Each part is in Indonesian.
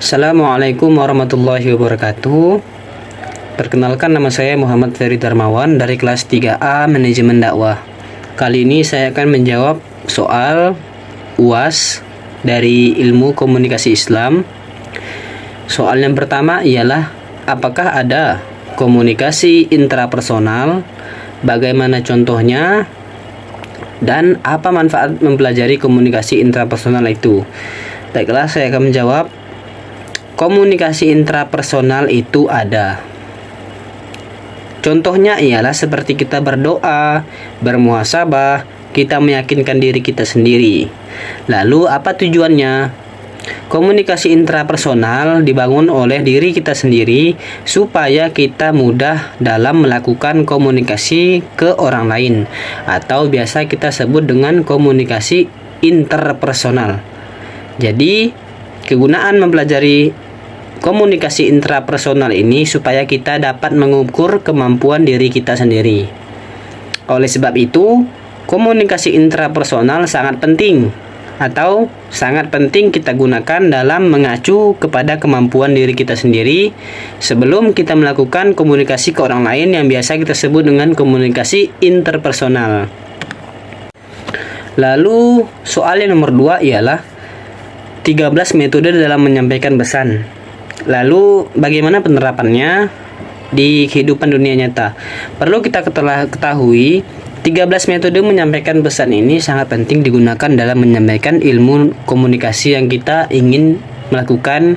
Assalamualaikum warahmatullahi wabarakatuh. Perkenalkan, nama saya Muhammad Ferry Darmawan dari kelas 3A Manajemen Dakwah. Kali ini saya akan menjawab soal UAS dari Ilmu Komunikasi Islam. Soal yang pertama ialah, apakah ada komunikasi intrapersonal? Bagaimana contohnya? Dan apa manfaat mempelajari komunikasi intrapersonal itu? Baiklah, saya akan menjawab. Komunikasi intrapersonal itu ada. Contohnya ialah seperti kita berdoa, bermuhasabah, kita meyakinkan diri kita sendiri. Lalu apa tujuannya? Komunikasi intrapersonal dibangun oleh diri kita sendiri supaya kita mudah dalam melakukan komunikasi ke orang lain, atau biasa kita sebut dengan komunikasi interpersonal. Jadi, kegunaan mempelajari komunikasi intrapersonal ini supaya kita dapat mengukur kemampuan diri kita sendiri. Oleh sebab itu, komunikasi intrapersonal sangat penting atau sangat penting kita gunakan dalam mengacu kepada kemampuan diri kita sendiri sebelum kita melakukan komunikasi ke orang lain yang biasa kita sebut dengan komunikasi interpersonal. Lalu, soal yang nomor 2 ialah 13 metode dalam menyampaikan pesan. Lalu bagaimana penerapannya di kehidupan dunia nyata? Perlu kita ketahui 13 metode menyampaikan pesan ini sangat penting digunakan dalam menyampaikan ilmu komunikasi yang kita ingin melakukan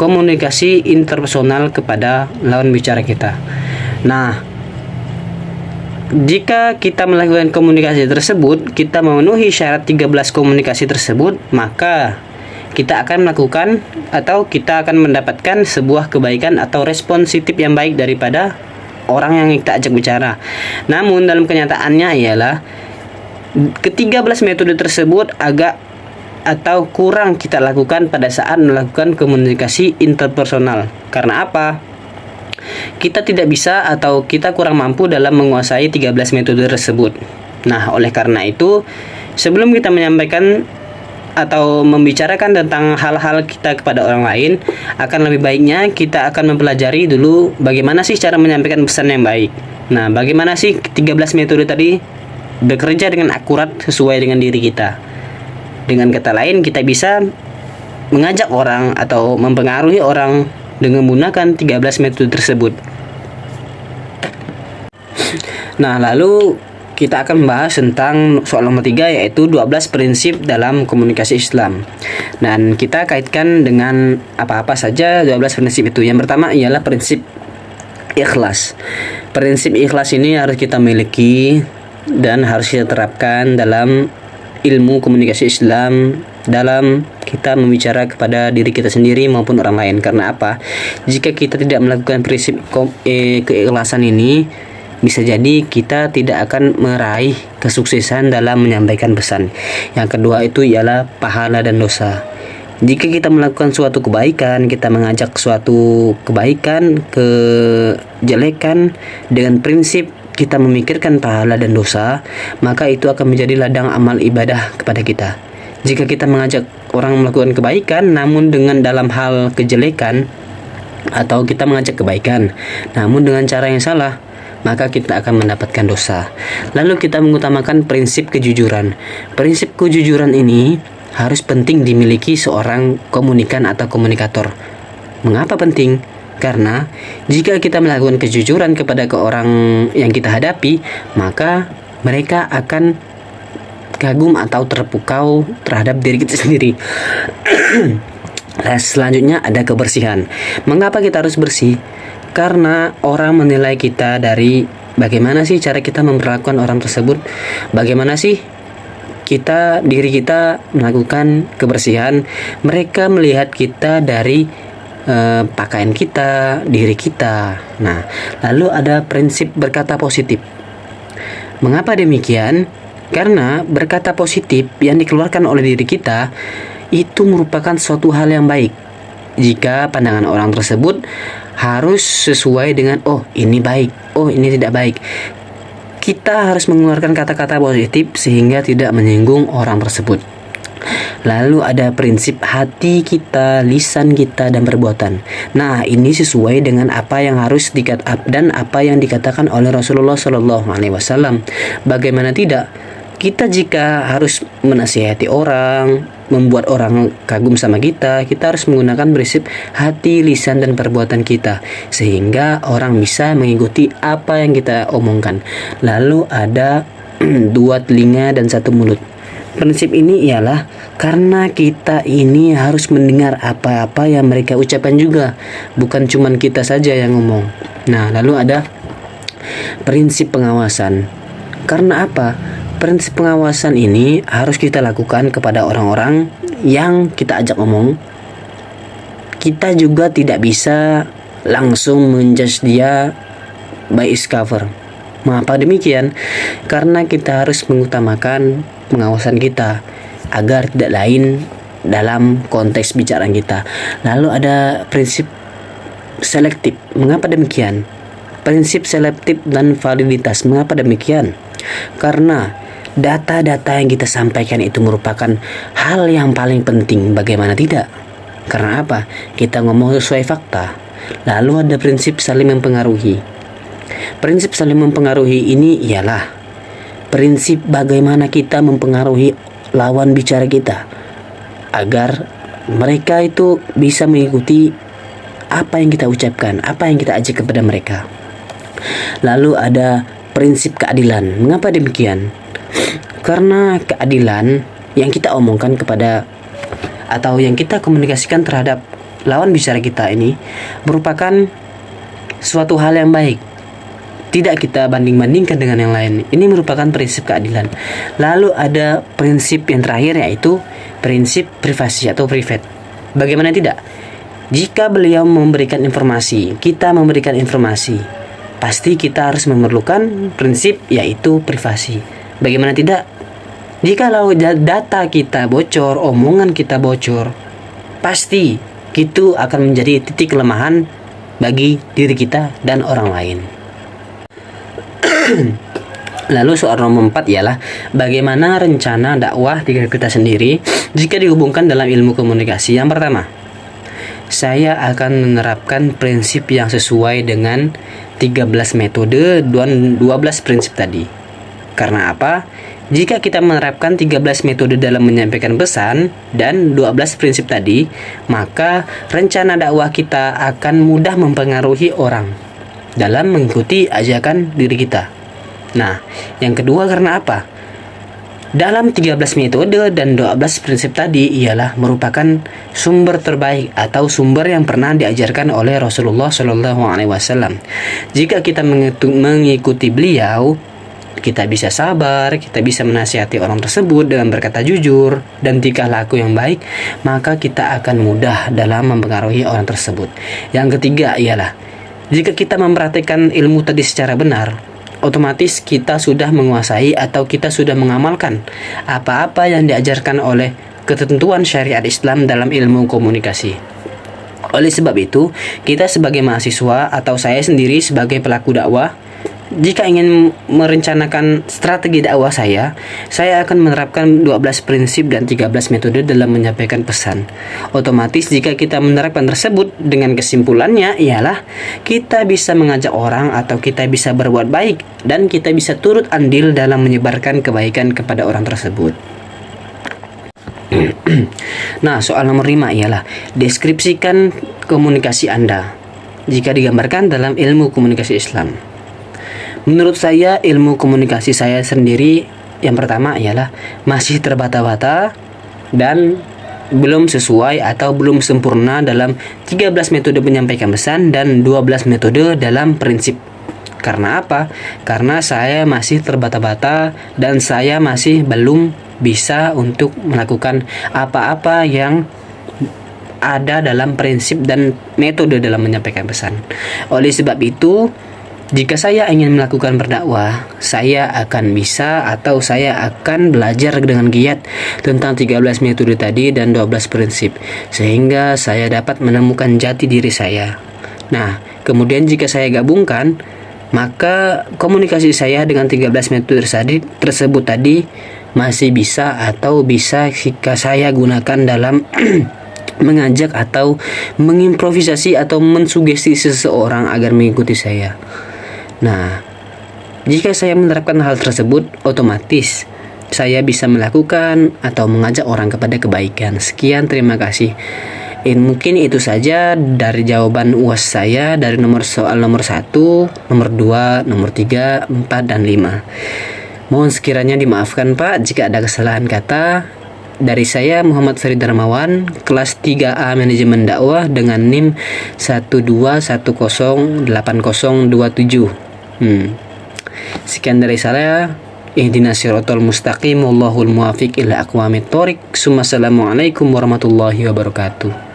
komunikasi interpersonal kepada lawan bicara kita. Nah, jika kita melakukan komunikasi tersebut, kita memenuhi syarat 13 komunikasi tersebut, maka kita akan melakukan atau kita akan mendapatkan sebuah kebaikan atau respon positif yang baik daripada orang yang kita ajak bicara. Namun dalam kenyataannya ialah ke-13 metode tersebut agak atau kurang kita lakukan pada saat melakukan komunikasi interpersonal. Karena apa? Kita tidak bisa atau kita kurang mampu dalam menguasai 13 metode tersebut. Nah, oleh karena itu, sebelum kita menyampaikan atau membicarakan tentang hal-hal kita kepada orang lain, akan lebih baiknya kita akan mempelajari dulu bagaimana sih cara menyampaikan pesan yang baik. Nah, bagaimana sih 13 metode tadi bekerja dengan akurat sesuai dengan diri kita. Dengan kata lain, kita bisa mengajak orang atau mempengaruhi orang dengan menggunakan 13 metode tersebut. Nah, lalu kita akan membahas tentang soal nomor 3, yaitu 12 prinsip dalam komunikasi Islam. Dan kita kaitkan dengan apa-apa saja 12 prinsip itu. Yang pertama ialah prinsip ikhlas. Prinsip ikhlas ini harus kita miliki dan harus kita terapkan dalam ilmu komunikasi Islam, dalam kita membicara kepada diri kita sendiri maupun orang lain. Karena apa? Jika kita tidak melakukan prinsip keikhlasan ini, bisa jadi kita tidak akan meraih kesuksesan dalam menyampaikan pesan. Yang kedua itu ialah pahala dan dosa. Jika kita melakukan suatu kebaikan, kita mengajak suatu kebaikan, kejelekan dengan prinsip kita memikirkan pahala dan dosa, maka itu akan menjadi ladang amal ibadah kepada kita. Jika kita mengajak orang melakukan kebaikan namun dengan dalam hal kejelekan, atau kita mengajak kebaikan namun dengan cara yang salah, maka kita akan mendapatkan dosa. Lalu kita mengutamakan prinsip kejujuran. Prinsip kejujuran ini harus penting dimiliki seorang komunikan atau komunikator. Mengapa penting? Karena jika kita melakukan kejujuran kepada orang yang kita hadapi, maka mereka akan kagum atau terpukau terhadap diri kita sendiri. Selanjutnya ada kebersihan. Mengapa kita harus bersih? Karena orang menilai kita dari bagaimana sih cara kita memperlakukan orang tersebut, bagaimana sih diri kita melakukan kebersihan. Mereka melihat kita dari pakaian kita, diri kita. Nah, lalu ada prinsip berkata positif. Mengapa demikian? Karena berkata positif yang dikeluarkan oleh diri kita itu merupakan suatu hal yang baik. Jika pandangan orang tersebut harus sesuai dengan ini baik, ini tidak baik. Kita harus mengeluarkan kata-kata positif sehingga tidak menyinggung orang tersebut. Lalu ada prinsip hati kita, lisan kita, dan perbuatan. Nah, ini sesuai dengan apa yang harus dan apa yang dikatakan oleh Rasulullah Shallallahu Alaihi Wasallam. Bagaimana tidak? Kita jika harus menasihati orang, membuat orang kagum sama kita harus menggunakan prinsip hati, lisan, dan perbuatan kita, sehingga orang bisa mengikuti apa yang kita omongkan. Lalu ada dua telinga dan satu mulut. Prinsip ini ialah karena kita ini harus mendengar apa-apa yang mereka ucapkan juga, bukan cuma kita saja yang ngomong. Nah, lalu ada prinsip pengawasan. Karena apa? Prinsip pengawasan ini harus kita lakukan kepada orang-orang yang kita ajak ngomong. Kita juga tidak bisa langsung menjudge dia by its cover. Mengapa demikian? Karena kita harus mengutamakan pengawasan kita agar tidak lain dalam konteks bicaraan kita. Lalu ada prinsip selektif. Mengapa demikian? Prinsip selektif dan validitas. Mengapa demikian? Karena data-data yang kita sampaikan itu merupakan hal yang paling penting. Bagaimana tidak? Karena apa? Kita ngomong sesuai fakta. Lalu ada prinsip saling mempengaruhi. Prinsip saling mempengaruhi ini ialah prinsip bagaimana kita mempengaruhi lawan bicara kita agar mereka itu bisa mengikuti apa yang kita ucapkan, apa yang kita ajak kepada mereka. Lalu ada prinsip keadilan. Mengapa demikian? Karena keadilan yang kita omongkan kepada atau yang kita komunikasikan terhadap lawan bicara kita ini merupakan suatu hal yang baik. Tidak kita banding-bandingkan dengan yang lain. Ini merupakan prinsip keadilan. Lalu ada prinsip yang terakhir, yaitu prinsip privasi atau private. Bagaimana tidak? Jika beliau memberikan informasi, kita memberikan informasi, pasti kita harus memerlukan prinsip yaitu privasi. Bagaimana tidak? Jikalau data kita bocor, omongan kita bocor, pasti itu akan menjadi titik kelemahan bagi diri kita dan orang lain. Lalu soal nomor 4 ialah bagaimana rencana dakwah diri kita sendiri jika dihubungkan dalam ilmu komunikasi. Yang pertama, saya akan menerapkan prinsip yang sesuai dengan 13 metode dan 12 prinsip tadi. Karena apa? Jika kita menerapkan 13 metode dalam menyampaikan pesan dan 12 prinsip tadi, maka rencana dakwah kita akan mudah mempengaruhi orang dalam mengikuti ajakan diri kita. Nah, yang kedua karena apa? Dalam 13 metode dan 12 prinsip tadi ialah merupakan sumber terbaik atau sumber yang pernah diajarkan oleh Rasulullah Shallallahu Alaihi Wasallam. Jika kita mengikuti beliau, kita bisa sabar, kita bisa menasihati orang tersebut dengan berkata jujur dan tingkah laku yang baik, maka kita akan mudah dalam mempengaruhi orang tersebut. Yang ketiga ialah jika kita memperhatikan ilmu tadi secara benar, otomatis kita sudah menguasai atau kita sudah mengamalkan apa-apa yang diajarkan oleh ketentuan syariat Islam dalam ilmu komunikasi. Oleh sebab itu, kita sebagai mahasiswa atau saya sendiri sebagai pelaku dakwah, jika ingin merencanakan strategi dakwah saya akan menerapkan 12 prinsip dan 13 metode dalam menyampaikan pesan. Otomatis jika kita menerapkan tersebut, dengan kesimpulannya ialah kita bisa mengajak orang atau kita bisa berbuat baik dan kita bisa turut andil dalam menyebarkan kebaikan kepada orang tersebut. Nah, soal nomor 5 ialah deskripsikan komunikasi Anda jika digambarkan dalam ilmu komunikasi Islam. Menurut saya, ilmu komunikasi saya sendiri yang pertama ialah masih terbata-bata dan belum sesuai atau belum sempurna dalam 13 metode menyampaikan pesan dan 12 metode dalam prinsip. Karena apa? Karena saya masih terbata-bata dan saya masih belum bisa untuk melakukan apa-apa yang ada dalam prinsip dan metode dalam menyampaikan pesan. Oleh sebab itu, jika saya ingin melakukan berdakwah, saya akan bisa atau saya akan belajar dengan giat tentang 13 metode tadi dan 12 prinsip, sehingga saya dapat menemukan jati diri saya. Nah, kemudian jika saya gabungkan, maka komunikasi saya dengan 13 metode tersebut tadi masih bisa atau bisa jika saya gunakan dalam mengajak atau mengimprovisasi atau mensugesti seseorang agar mengikuti saya. Nah, jika saya menerapkan hal tersebut, otomatis saya bisa melakukan atau mengajak orang kepada kebaikan. Sekian, terima kasih. Mungkin itu saja dari jawaban UAS saya dari soal nomor 1, nomor 2, nomor 3, 4, dan 5. Mohon sekiranya dimaafkan Pak jika ada kesalahan kata. Dari saya Muhammad Farid Darmawan, kelas 3A Manajemen Dakwah dengan NIM 121080027. Sekian dari saya. Ihdinas siratal mustaqim, wallahul muwaffiq ila aqwamit thoriq. Assalamualaikum warahmatullahi wabarakatuh.